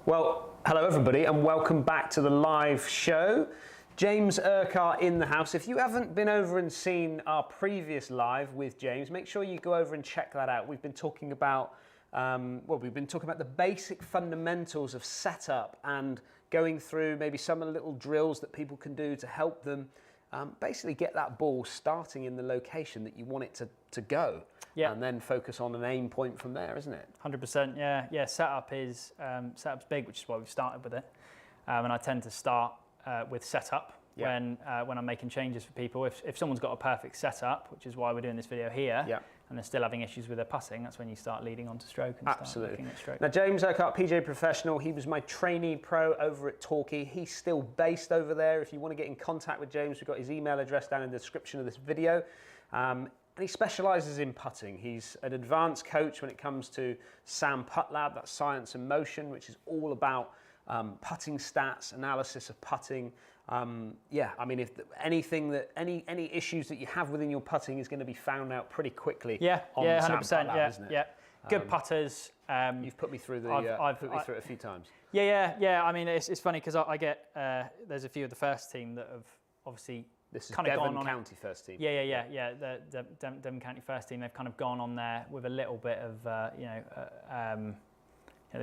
Well, hello everybody and welcome back to the live show. James Urquhart in the house. If you haven't been over and seen our previous live with James, make sure you go over and check that out. We've been talking about the basic fundamentals of setup and going through maybe some of the little drills that people can do to help them basically get that ball starting in the location that you want it to go. Yeah. And then focus on an aim point from there, isn't it? 100%, yeah. Setup's big, which is why we've started with it. And I tend to start with setup when I'm making changes for people. If someone's got a perfect setup, which is why we're doing this video here, and they're still having issues with their putting, that's when you start leading on to stroke and start looking at stroke. Now, James Urquhart, PGA professional, he was my trainee pro over at Torquay. He's still based over there. If you want to get in contact with James, we've got his email address down in the description of this video. And he specialises in putting. He's an advanced coach when it comes to SAM Putt Lab, that's Science and Motion, which is all about putting stats, analysis of putting. I mean, if any issues that you have within your putting is going to be found out pretty quickly. Yeah, on 100%. SAM Putt Lab, isn't it? Yeah. Good putters. You've put me through I've put me through it a few times. Yeah. I mean, it's funny because I get there's a few of the first team that have obviously. This is Devon County first team. Yeah. The Devon County first team. They've kind of gone on there with a little bit of, they're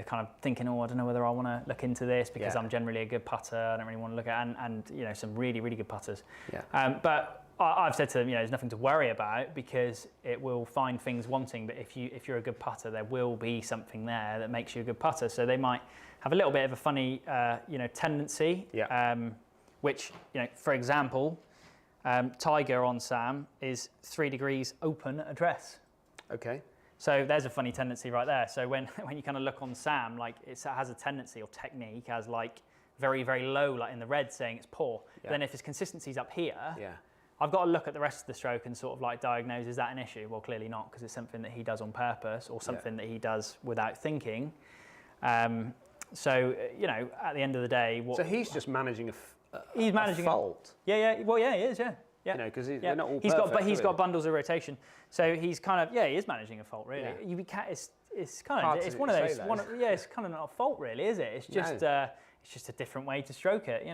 kind of thinking, oh, I don't know whether I want to look into this because I'm generally a good putter. I don't really want to look at and some really, really good putters. Yeah. But I've said to them, there's nothing to worry about because it will find things wanting. But if you're a good putter, there will be something there that makes you a good putter. So they might have a little bit of a funny, tendency. Yeah. Which, for example. Tiger on Sam is 3 degrees open at address. Okay. So there's a funny tendency right there. So when you kind of look on Sam, like it has a tendency or technique as like very, very low, like in the red saying it's poor. Yeah. But then if his consistency's up here, I've got to look at the rest of the stroke and sort of like diagnose, is that an issue? Well, clearly not, because it's something that he does on purpose or something that he does without thinking. So, at the end of the day... So he's just managing he's managing a fault. Yeah. Well, yeah, he is. Yeah. Because they're not all perfect. But he's got bundles of rotation, so he's kind of he is managing a fault really. Yeah. It's kind of it's one of those. It's kind of not a fault really, is it? It's just it's just a different way to stroke it,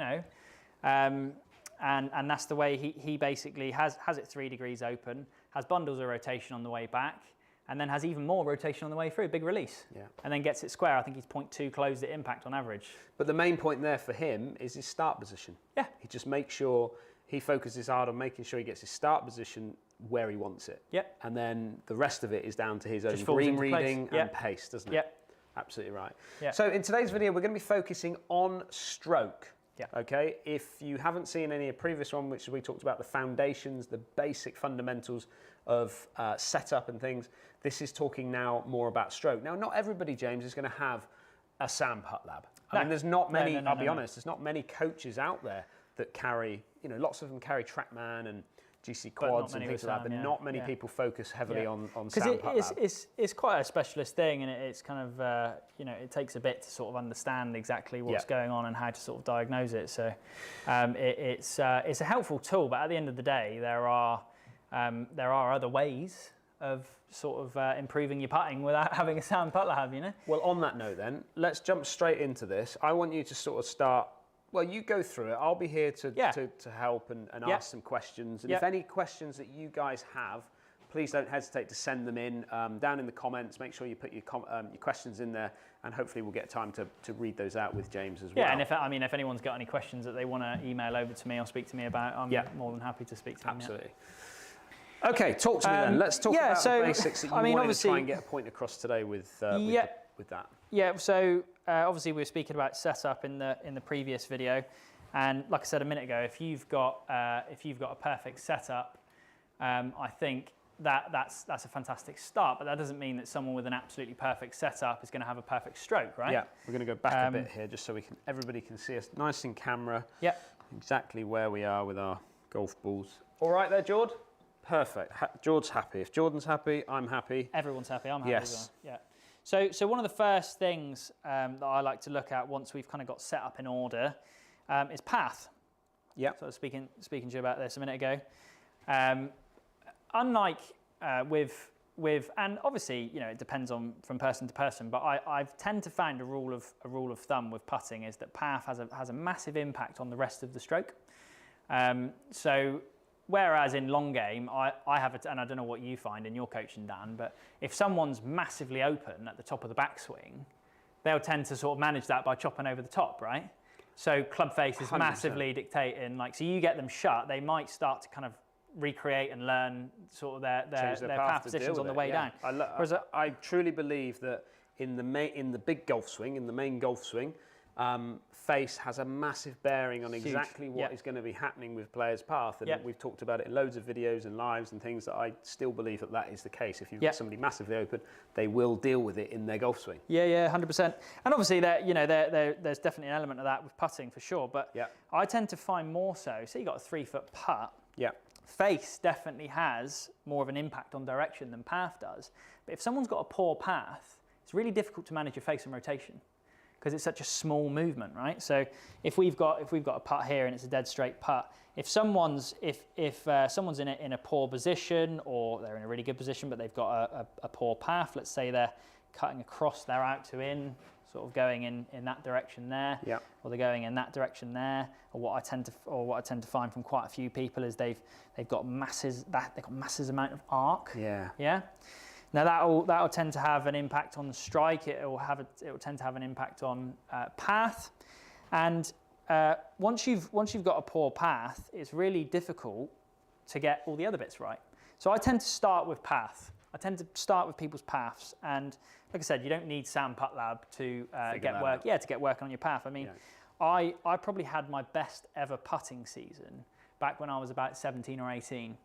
and that's the way he basically has it 3 degrees open, has bundles of rotation on the way back. And then has even more rotation on the way through, big release. Yeah. And then gets it square. I think he's 0.2 closed at impact on average. But the main point there for him is his start position. Yeah. He just makes sure he focuses hard on making sure he gets his start position where he wants it. Yep. And then the rest of it is down to his own green reading and pace, doesn't it? Yep. Absolutely right. Yep. So in today's video, we're going to be focusing on stroke. Yeah. Okay. If you haven't seen any of the previous one, which we talked about the foundations, the basic fundamentals of setup and things, this is talking now more about stroke. Now, not everybody, James, is going to have a SAM Putt Lab. I mean, there's not many. I'll be honest. There's not many coaches out there that carry. Lots of them carry TrackMan and GC quads and things like that, but not many people focus heavily on SAM Putt Lab. It's quite a specialist thing, and it's kind of it takes a bit to sort of understand exactly what's going on and how to sort of diagnose it. So it's a helpful tool, but at the end of the day, there are other ways of sort of improving your putting without having a SAM Putt Lab. Well, on that note, then let's jump straight into this. I want you to sort of start. Well, you go through it. I'll be here to help and ask some questions. And if any questions that you guys have, please don't hesitate to send them in down in the comments. Make sure you put your questions in there, and hopefully we'll get time to read those out with James as well. Yeah, and if anyone's got any questions that they want to email over to me or speak to me about, I'm more than happy to speak to them. Absolutely. Okay, talk to me then. Let's talk about the basics that you wanted to try and get a point across today with that. Yeah, so obviously we were speaking about setup in the previous video, and like I said a minute ago, if you've got a perfect setup, I think that's a fantastic start. But that doesn't mean that someone with an absolutely perfect setup is going to have a perfect stroke, right? Yeah, we're going to go back a bit here just so everybody can see us nice in camera. Yeah, exactly where we are with our golf balls. All right there, Jord. Perfect. Jordan's happy. If Jordan's happy, I'm happy. Everyone's happy. I'm happy as well. Yeah. So one of the first things that I like to look at once we've kind of got set up in order is path. Yeah. So I was speaking to you about this a minute ago. Unlike with and obviously, you know, it depends on from person to person, but I've tend to find a rule of thumb with putting is that path has a massive impact on the rest of the stroke. So whereas in long game, I have and I don't know what you find in your coaching, Dan, but if someone's massively open at the top of the backswing, they'll tend to sort of manage that by chopping over the top, right? So club face is 100%. Massively dictating, like, so you get them shut, they might start to kind of recreate and learn sort of their path positions on the way down. I truly believe that in the big golf swing, in the main golf swing, face has a massive bearing on exactly what is going to be happening with players' path. And we've talked about it in loads of videos and lives and things that I still believe that is the case. If you've got somebody massively open, they will deal with it in their golf swing. Yeah, 100%. And obviously, there's definitely an element of that with putting for sure. But I tend to find more so. So you got a 3-foot putt. Yeah. Face definitely has more of an impact on direction than path does. But if someone's got a poor path, it's really difficult to manage your face and rotation because it's such a small movement, right? So if we've got a putt here and it's a dead straight putt, if someone's in a poor position or they're in a really good position but they've got a poor path, let's say they're cutting across their out to in, sort of going in that direction there, or they're going in that direction there, or what I tend to find from quite a few people is they've got massive amount of arc. Yeah. Now that'll tend to have an impact on the strike. It will tend to have an impact on path, and once you've got a poor path, it's really difficult to get all the other bits right. So I tend to start with path. I tend to start with people's paths, and like I said, you don't need Sam Putt Lab to get work. To get working on your path. I mean, I probably had my best ever putting season back when I was about 17 or 18.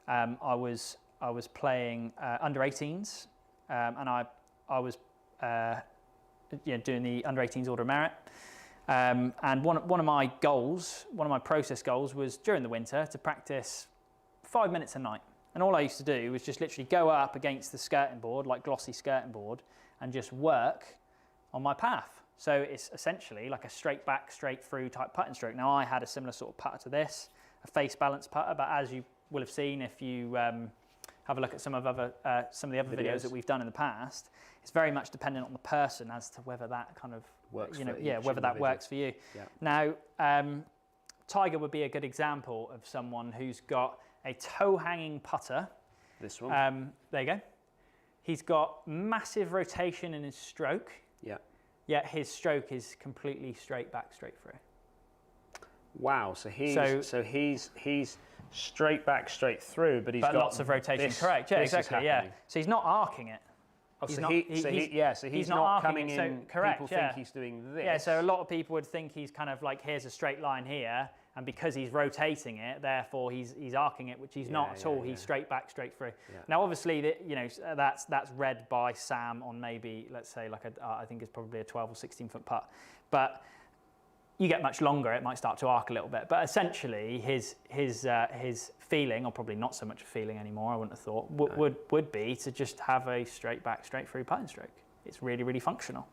I was playing under 18s, and I was doing the under 18s Order of Merit. And one of my process goals was during the winter to practice 5 minutes a night. And all I used to do was just literally go up against the skirting board, like glossy skirting board, and just work on my path. So it's essentially like a straight back, straight through type putting stroke. Now I had a similar sort of putter to this, a face balance putter, but as you will have seen if you have a look at some of the other videos that we've done in the past, it's very much dependent on the person as to whether that kind of works works for you. Now, Tiger would be a good example of someone who's got a toe-hanging putter. This one. There you go. He's got massive rotation in his stroke. Yet his stroke is completely straight back, straight through. Wow. So he's straight back, straight through, but he's got lots of rotation. Correct. Yeah, exactly. Yeah. So he's not arcing it. He's not coming in. Correct. People think he's doing this. Yeah. So a lot of people would think he's kind of like, here's a straight line here, and because he's rotating it, therefore he's arcing it, which he's not at all. He's straight back, straight through. Now, obviously, that's read by Sam on maybe, let's say, like I think it's probably a 12 or 16 foot putt, but you get much longer, it might start to arc a little bit. But essentially, his feeling, or probably not so much a feeling anymore, I wouldn't have thought, would be to just have a straight back, straight through putting stroke. It's really, really functional.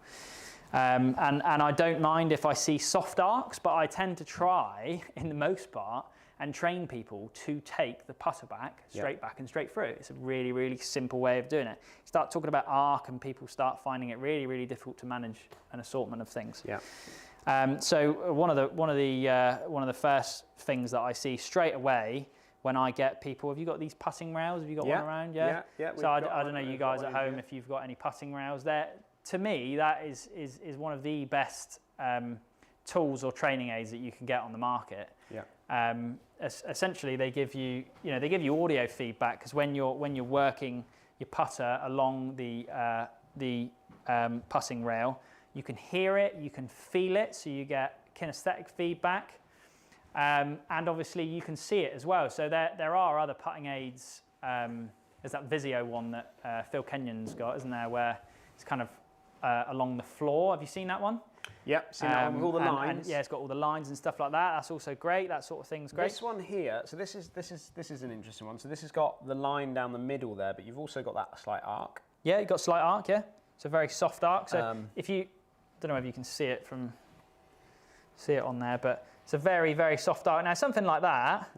And I don't mind if I see soft arcs, but I tend to try, in the most part, and train people to take the putter back, straight back and straight through. It's a really, really simple way of doing it. You start talking about arc and people start finding it really, really difficult to manage an assortment of things. So one of the first things that I see straight away when I get people, have you got these putting rails? Have you got one around? Yeah. So I don't know you guys at home if you've got any putting rails there. To me, that is one of the best tools or training aids that you can get on the market. Essentially, they give you audio feedback, because when you're working your putter along the putting rail, you can hear it, you can feel it, so you get kinesthetic feedback, and obviously you can see it as well. So there are other putting aids. There's that Vizio one that Phil Kenyon's got, isn't there, where it's kind of along the floor. Have you seen that one? Yep, seen that one with all the lines. And it's got all the lines and stuff like that. That's also great. That sort of thing's great. This one here, so this is an interesting one. So this has got the line down the middle there, but you've also got that slight arc. Yeah, you've got slight arc. Yeah, it's a very soft arc. So if you, don't know if you can see it on there, but it's a very, very soft arc. Now something like that.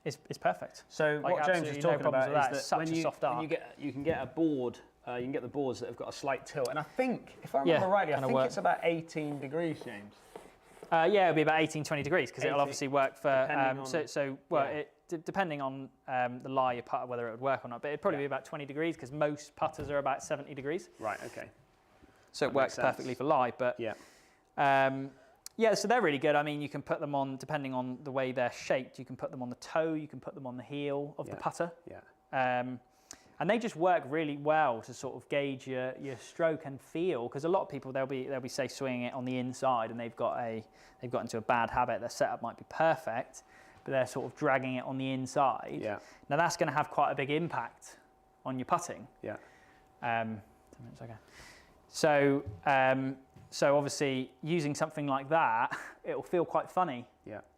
is perfect. So like, what James is talking about is that such when a soft arc. you can get a board, you can get the boards that have got a slight tilt, and I think, if I remember rightly, I think it's about 18 degrees, James. Yeah, it'll be about 18, 20 degrees because it'll obviously work for. Depending on the lie you putter, whether it would work or not, but it'd probably be about 20 degrees because most putters are about 70 degrees. Right. Okay. So it works perfectly for lie, but yeah, so they're really good. I mean, you can put them on, depending on the way they're shaped, you can put them on the toe, you can put them on the heel of the putter. Yeah. And they just work really well to sort of gauge your stroke and feel, because a lot of people they'll be say swinging it on the inside and they've got into a bad habit. Their setup might be perfect, but they're sort of dragging it on the inside. Yeah. Now that's going to have quite a big impact on your putting. Yeah. 10 minutes, okay. So obviously using something like that, it will feel quite funny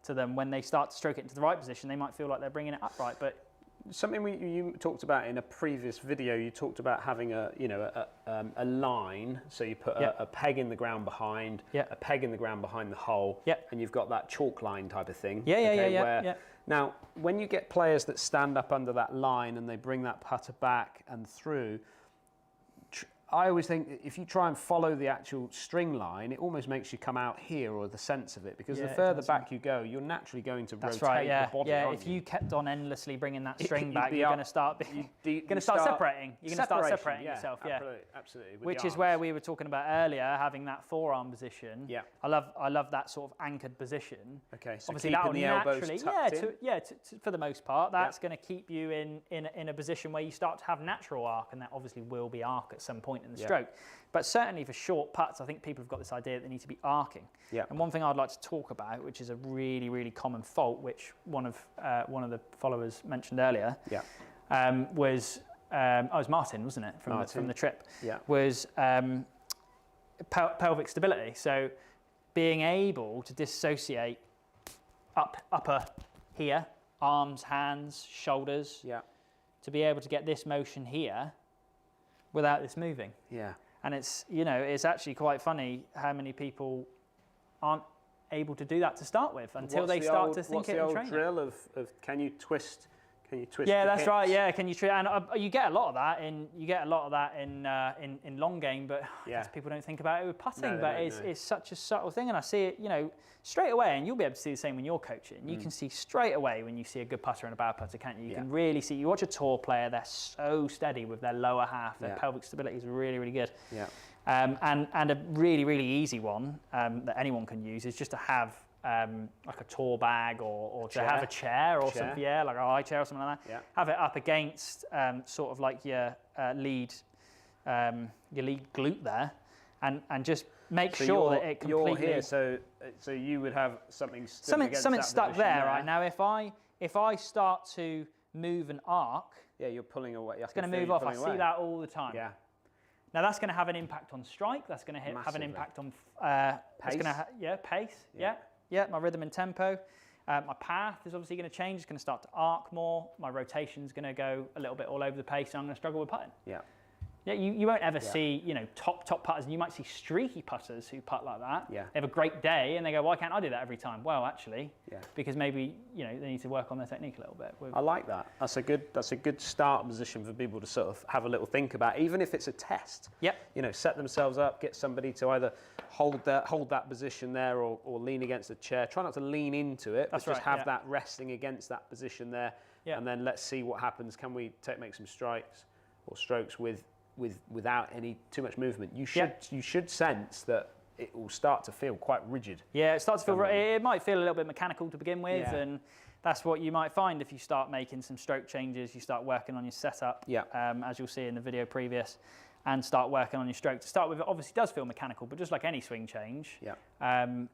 to them when they start to stroke it into the right position. They might feel like they're bringing it upright, but something you talked about in a previous video, you talked about having a line. So you put a peg in the ground behind, a peg in the ground behind the hole, and you've got that chalk line type of thing. Now, when you get players that stand up under that line and they bring that putter back and through, I always think if you try and follow the actual string line, it almost makes you come out here, or the sense of it, because the further back you go, you're naturally going to rotate the body. Yeah, if you kept on endlessly bringing that string back, you're going to start separating. You're going to start separating yourself. Yeah, absolutely. Which is where we were talking about earlier, having that forearm position. Yeah, I love that sort of anchored position. Okay, so obviously keeping the elbows tucked in. For the most part, that's going to keep you in a position where you start to have natural arc, and that obviously will be arc at some point in the stroke. But certainly for short putts, I think people have got this idea that they need to be arcing. Yeah. And one thing I'd like to talk about, which is a really, really common fault, which one of the followers mentioned earlier, was Martin, wasn't it, from the trip? Yeah. Was pelvic stability. So being able to dissociate upper here, arms, hands, shoulders, to be able to get this motion here without this moving. Yeah. And it's actually quite funny how many people aren't able to do that to start with until they start to think it in training. What's the old drill of can you twist? Yeah, that's right. Yeah, can you twist? And you get a lot of that in long game, but I guess people don't think about it with putting. But it's such a subtle thing, and I see it, straight away. And you'll be able to see the same when you're coaching. You can see straight away when you see a good putter and a bad putter, can't you? You can really see. You watch a tour player; they're so steady with their lower half. Their pelvic stability is really, really good. Yeah. And a really, really easy one that anyone can use is just to have like a tour bag or to have a chair or something, like a high chair or something like that. Yeah. Have it up against sort of like your lead glute there, and just make sure that it completely. You're here, so you would have something stuck there right now. If I start to move an arc, you're pulling away. It's going to move off. I see that all the time. Yeah. Now that's going to have an impact on strike. That's going to have an impact on pace. Pace. Yeah, my rhythm and tempo. My path is obviously going to change. It's going to start to arc more. My rotation's going to go a little bit all over the place, and I'm going to struggle with putting. Yeah. Yeah, you won't ever see, top putters, and you might see streaky putters who putt like that. Yeah. They have a great day, and they go, why can't I do that every time? Well, actually, because maybe, they need to work on their technique a little bit. I like that. That's a good start position for people to sort of have a little think about, even if it's a test. Yep. Set themselves up, get somebody to either hold that position there or lean against a chair. Try not to lean into it, but just have that resting against that position there. Yeah. And then let's see what happens. Can we make some strikes or strokes without any too much movement? You should sense that it will start to feel quite rigid. Yeah, it starts to feel. It might feel a little bit mechanical to begin with, and that's what you might find if you start making some stroke changes. You start working on your setup, as you'll see in the video previous, and start working on your stroke. To start with, it obviously does feel mechanical, but just like any swing change,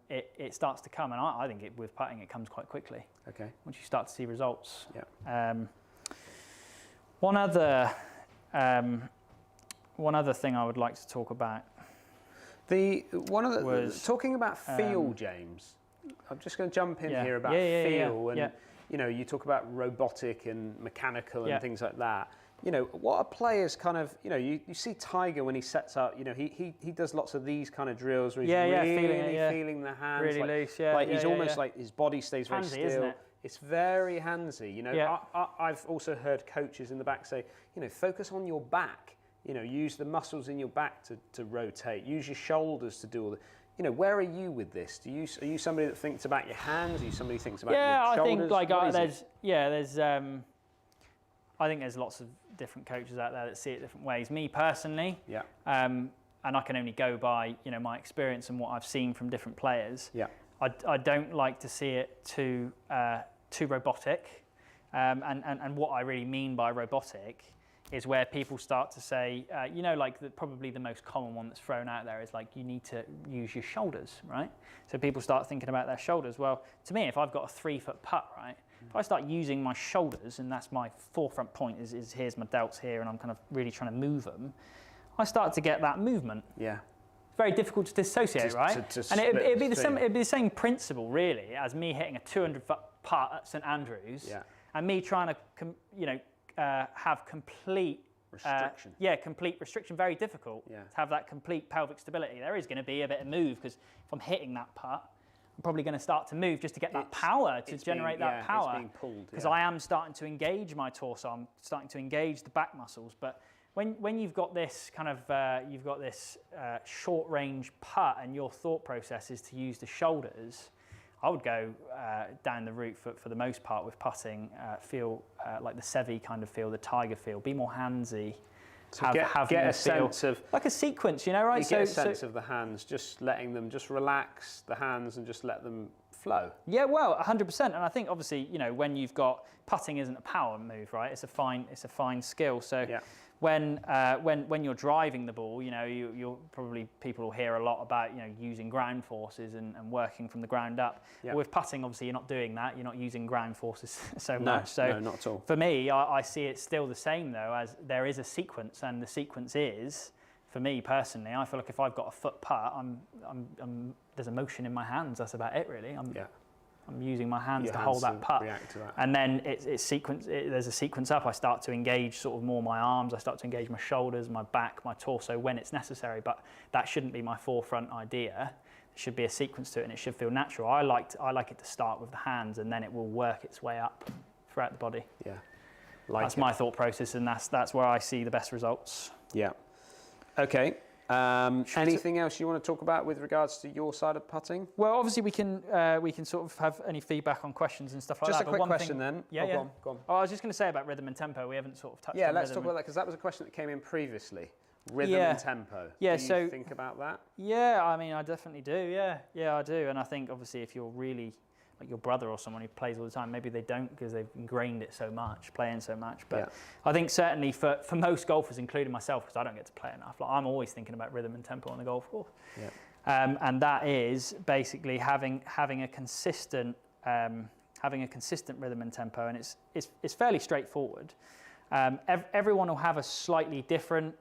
it starts to come, and I think with putting it comes quite quickly. Okay. Once you start to see results. Yeah. One other thing I would like to talk about. Talking about feel, James. I'm just going to jump in here about feel, and you talk about robotic and mechanical and things like that. What are players kind of? You see Tiger when he sets up. He does lots of these kind of drills where he's feeling the hands, really loose. He's almost like his body stays very still. It's very handsy. You know, I've also heard coaches in the back say, you know, focus on your back. You know, use the muscles in your back to rotate. Use your shoulders to do all the. You know, where are you with this? Are you somebody that thinks about your hands? Are you somebody who thinks about your shoulders? Yeah, I think like I think there's lots of different coaches out there that see it different ways. Me personally, and I can only go by, you know, my experience and what I've seen from different players. Yeah. I don't like to see it too robotic, and what I really mean by robotic is where people start to say, you know, like probably the most common one that's thrown out there is like, you need to use your shoulders, right? So people start thinking about their shoulders. Well, to me, if I've got a 3-foot putt, right, if I start using my shoulders, and that's my forefront point, is here's my delts here, and I'm kind of really trying to move them, I start to get that movement. Yeah. It's very difficult to dissociate, right? And it'd be the same principle, really, as me hitting a 200-foot putt at St Andrews, and me trying to, you know, have complete restriction. Complete restriction. Very difficult to have that complete pelvic stability. There is going to be a bit of move because if I'm hitting that putt, I'm probably going to start to move just to get that power, to generate that power. It's being pulled. Because I am starting to engage my torso. I'm starting to engage the back muscles. But when you've got this kind of short range putt and your thought process is to use the shoulders, I would go down the route for the most part with putting, feel like the Seve kind of feel, the Tiger feel, be more handsy. So get a sense of... Like a sequence, you know, right? You get a sense of the hands, just letting them, just relax the hands and just let them flow. Yeah, well, 100%. And I think obviously, you know, when you've got... Putting isn't a power move, right? It's a fine skill. So when you're driving the ball, you know, you'll probably, people will hear a lot about, you know, using ground forces and working from the ground up. But with putting, obviously, you're not doing that. You're not using ground forces so much. So no, not at all. For me, I see it still the same, though, as there is a sequence, and the sequence is, for me personally, I feel like if I've got a foot putt, there's a motion in my hands. That's about it, really. I'm using my hands to hold that putt, and then there's a sequence up. I start to engage sort of more my arms. I start to engage my shoulders, my back, my torso when it's necessary. But that shouldn't be my forefront idea. There should be a sequence to it, and it should feel natural. I like it to start with the hands, and then it will work its way up throughout the body. Yeah, that's my thought process, and that's where I see the best results. Yeah. Okay. Anything else you want to talk about with regards to your side of putting? Well, obviously we can sort of have any feedback on questions and stuff like that. Just a quick question then. Yeah, Go on. Oh, I was just going to say about rhythm and tempo. We haven't sort of touched on rhythm. Yeah, let's talk about that because that was a question that came in previously. Rhythm and tempo. Yeah, do you think about that? Yeah, I mean, I definitely do. Yeah, I do. And I think obviously if you're really like your brother or someone who plays all the time, maybe they don't because they've ingrained it so much, playing so much. But I think certainly for most golfers, including myself, because I don't get to play enough, like I'm always thinking about rhythm and tempo on the golf course. Yeah. And that is basically having a consistent rhythm and tempo, and it's fairly straightforward. Everyone will have a slightly different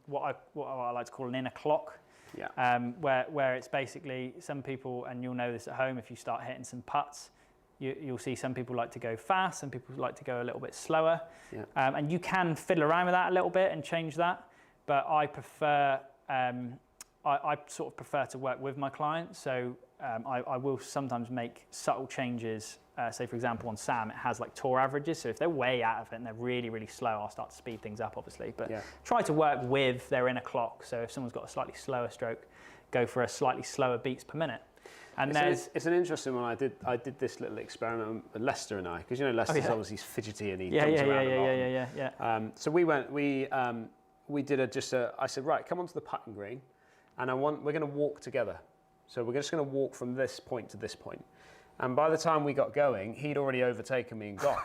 what I like to call an inner clock. Yeah. Where it's basically some people, and you'll know this at home if you start hitting some putts, you'll see some people like to go fast, some people like to go a little bit slower. Yeah. And you can fiddle around with that a little bit and change that. But I prefer, I sort of prefer to work with my clients. So I will sometimes make subtle changes. Say, for example, on Sam, it has like tour averages. So if they're way out of it and they're really, really slow, I'll start to speed things up, obviously. But try to work with their inner clock. So if someone's got a slightly slower stroke, go for a slightly slower beats per minute. And it's an interesting one. I did this little experiment with Lester and I, because you know Lester's obviously fidgety and he jumps around a lot. So we did I said, right, come onto the putting green, and we're going to walk together. So we're just going to walk from this point to this point. And by the time we got going, he'd already overtaken me and got.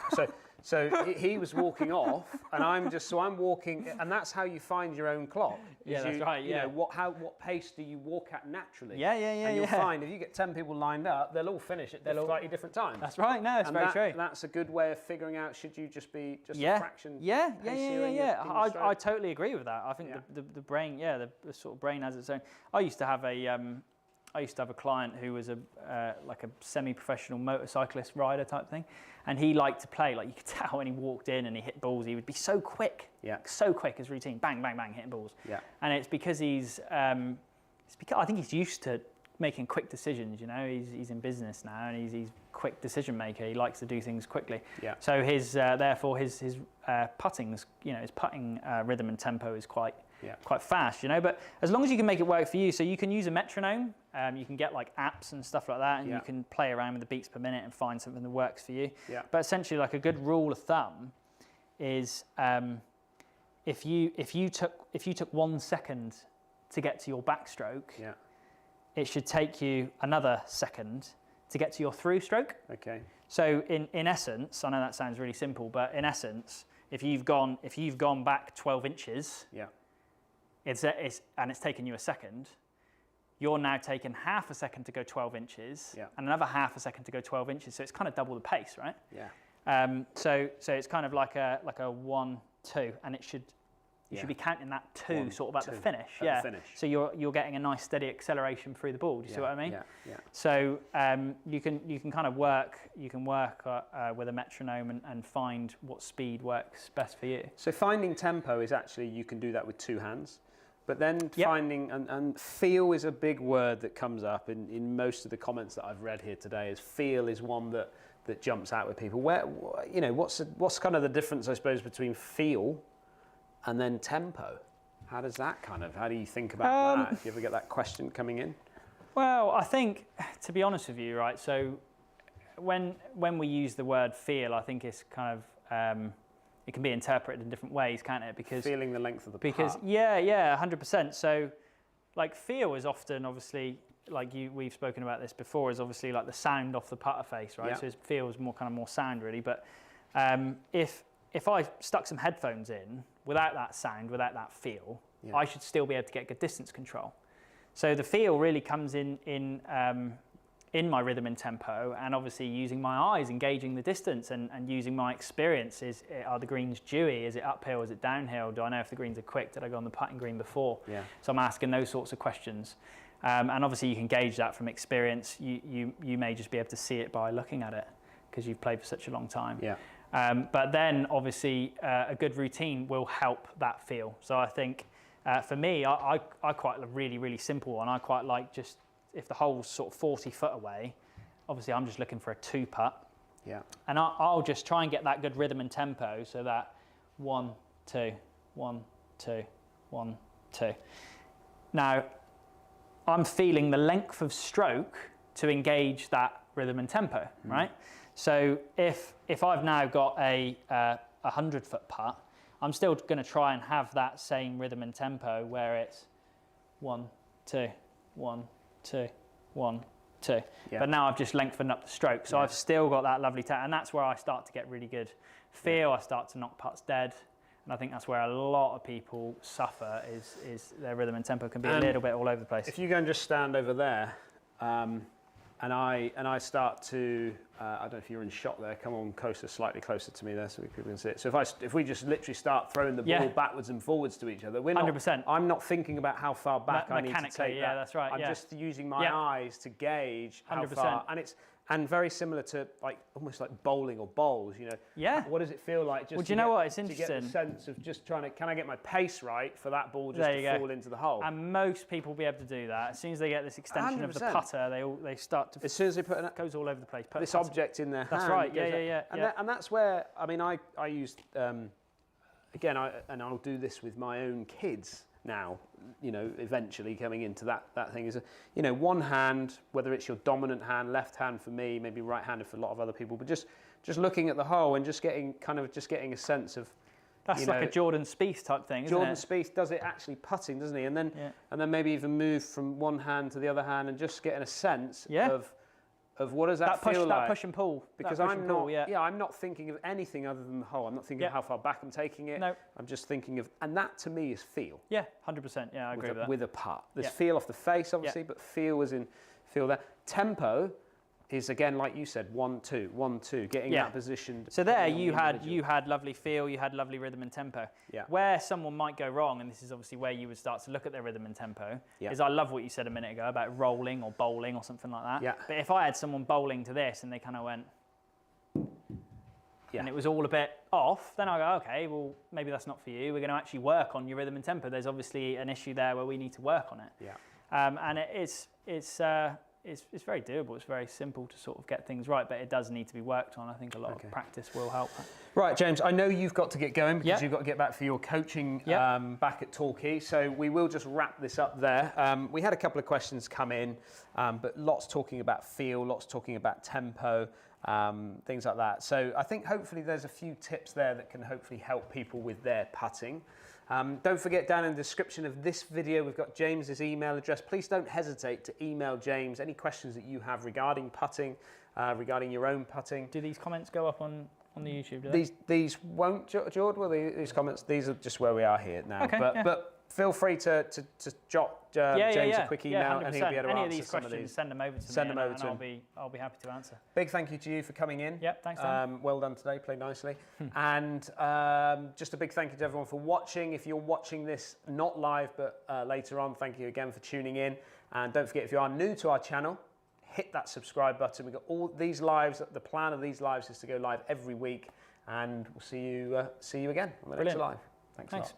So he was walking off, and I'm walking, and that's how you find your own clock. Yeah, that's right. You know, what pace do you walk at naturally? And you'll find if you get 10 people lined up, they'll all finish at slightly different times. That's right. No, it's very true. That's a good way of figuring out, should you just be a fraction pacier. I totally agree with that. I think the brain, the sort of brain has its own. I used to have a client who was like a semi-professional motorcyclist rider type thing, and he liked to play. Like you could tell when he walked in and he hit balls, he would be so quick, so quick his routine, bang, bang, bang, hitting balls. Yeah. And it's because I think he's used to making quick decisions. You know, he's in business now, and he's quick decision maker. He likes to do things quickly. Yeah. So therefore his putting's, you know, his putting rhythm and tempo is quite fast. You know, but as long as you can make it work for you, so you can use a metronome. You can get like apps and stuff like that, and you can play around with the beats per minute and find something that works for you. Yeah. But essentially, like a good rule of thumb is if you took 1 second to get to your backstroke, it should take you another second to get to your through stroke. Okay. So in essence, I know that sounds really simple, but in essence, if you've gone back 12 inches, and it's taken you a second, you're now taking half a second to go 12 inches and another half a second to go 12 inches. So it's kind of double the pace, right? Yeah. So it's kind of like a 1, 2, and you should be counting that 2 sort of at the finish. The finish. So you're getting a nice steady acceleration through the ball. Do you see what I mean? Yeah. So you can kind of work with a metronome and find what speed works best for you. So finding tempo is actually, you can do that with 2 hands. But then finding, and feel is a big word that comes up in most of the comments that I've read here today. Is feel is one that jumps out with people. Where, you know, what's kind of the difference, I suppose, between feel and then tempo? How do you think about that? Do you ever get that question coming in? Well, I think, to be honest with you, right, so when we use the word feel, I think it's kind of, it can be interpreted in different ways, can't it? Because feeling the length of the putt. Yeah, 100%. So, like, feel is often, obviously, like we've spoken about this before, is obviously like the sound off the putter face, right? So it feels more sound, really. But if I stuck some headphones in without that sound, without that feel, I should still be able to get good distance control. So the feel really comes in my rhythm and tempo, and obviously using my eyes, engaging the distance, and using my experience. Are the greens dewy? Is it uphill? Is it downhill? Do I know if the greens are quick? Did I go on the putting green before? So I'm asking those sorts of questions. And obviously you can gauge that from experience. You may just be able to see it by looking at it because you've played for such a long time. But then obviously a good routine will help that feel. So I think for me, I quite a really, really simple one. I quite like just, if the hole's sort of 40 foot away, obviously I'm just looking for a 2 putt. And I'll just try and get that good rhythm and tempo, so that 1, 2, 1, 2, 1, 2. Now, I'm feeling the length of stroke to engage that rhythm and tempo, right? So if I've now got a 100-foot putt, I'm still going to try and have that same rhythm and tempo where it's 1, 2, 1, 2, 1, 2. But now I've just lengthened up the stroke, so I've still got that lovely tempo, and that's where I start to get really good feel. I start to knock putts dead. And I think that's where a lot of people suffer, is their rhythm and tempo can be a little bit all over the place. If you go and just stand over there, and I start to, I don't know if you're in shot there, come on slightly closer to me there so people can see it. So if we just literally start throwing the ball backwards and forwards to each other, 100%. I'm not thinking about how far back I need to take that. That's right. I'm just using my eyes to gauge how far. And very similar to almost like bowling or bowls, you know. What does it feel like? Just you know what? It's interesting. To get the sense of just trying to, can I get my pace right for that ball just to fall into the hole? And most people will be able to do that. As soon as they get this extension 100%. Of the putter, they start to. As soon as they put it goes all over the place. This object in their hand. That's right. Yeah. And that's where I used again, and I'll do this with my own kids now, you know, eventually coming into that thing is, you know, one hand, whether it's your dominant hand, left hand for me, maybe right-handed for a lot of other people, but just looking at the hole and just getting a sense of, that's like a Jordan Spieth type thing, isn't it? Jordan Spieth does it actually putting, doesn't he? And then maybe even move from one hand to the other hand and just getting a sense of what does that feel like? That push and pull. Because I'm not thinking of anything other than the hole. I'm not thinking of how far back I'm taking it. No. I'm just thinking of, and that to me is feel. Yeah, 100%. Yeah, I agree with that. With a putt. There's feel off the face, obviously, but feel as in feel there. Tempo is, again, like you said, 1, 2, 1, 2, getting that position. So there you had lovely feel, you had lovely rhythm and tempo. Where someone might go wrong, and this is obviously where you would start to look at their rhythm and tempo, is I love what you said a minute ago about rolling or bowling or something like that. But if I had someone bowling to this and they kind of went, and it was all a bit off, then I go, okay, well, maybe that's not for you. We're going to actually work on your rhythm and tempo. There's obviously an issue there where we need to work on it. And it's very doable. It's very simple to sort of get things right, but it does need to be worked on. I think a lot of practice will help. Right, James, I know you've got to get going because you've got to get back for your coaching back at Torquay. So we will just wrap this up there. We had a couple of questions come in, but lots talking about feel, lots talking about tempo, things like that. So I think hopefully there's a few tips there that can hopefully help people with their putting. Don't forget, down in the description of this video, we've got James's email address. Please don't hesitate to email James any questions that you have regarding putting, regarding your own putting. Do these comments go up on the YouTube? Do they? These won't, George. Well, these comments, these are just where we are here now. Okay, but feel free to jot James a quick email, and he'll be able to any answer of these some questions. of these. Send them over to me, and I'll be happy to answer. Big thank you to you for coming in. Yep, thanks, Dan. Well done today, played nicely. And just a big thank you to everyone for watching. If you're watching this not live but later on, thank you again for tuning in. And don't forget, if you are new to our channel, hit that subscribe button. We've got all these lives. The plan of these lives is to go live every week, and we'll see you again on the next live. Thanks a lot.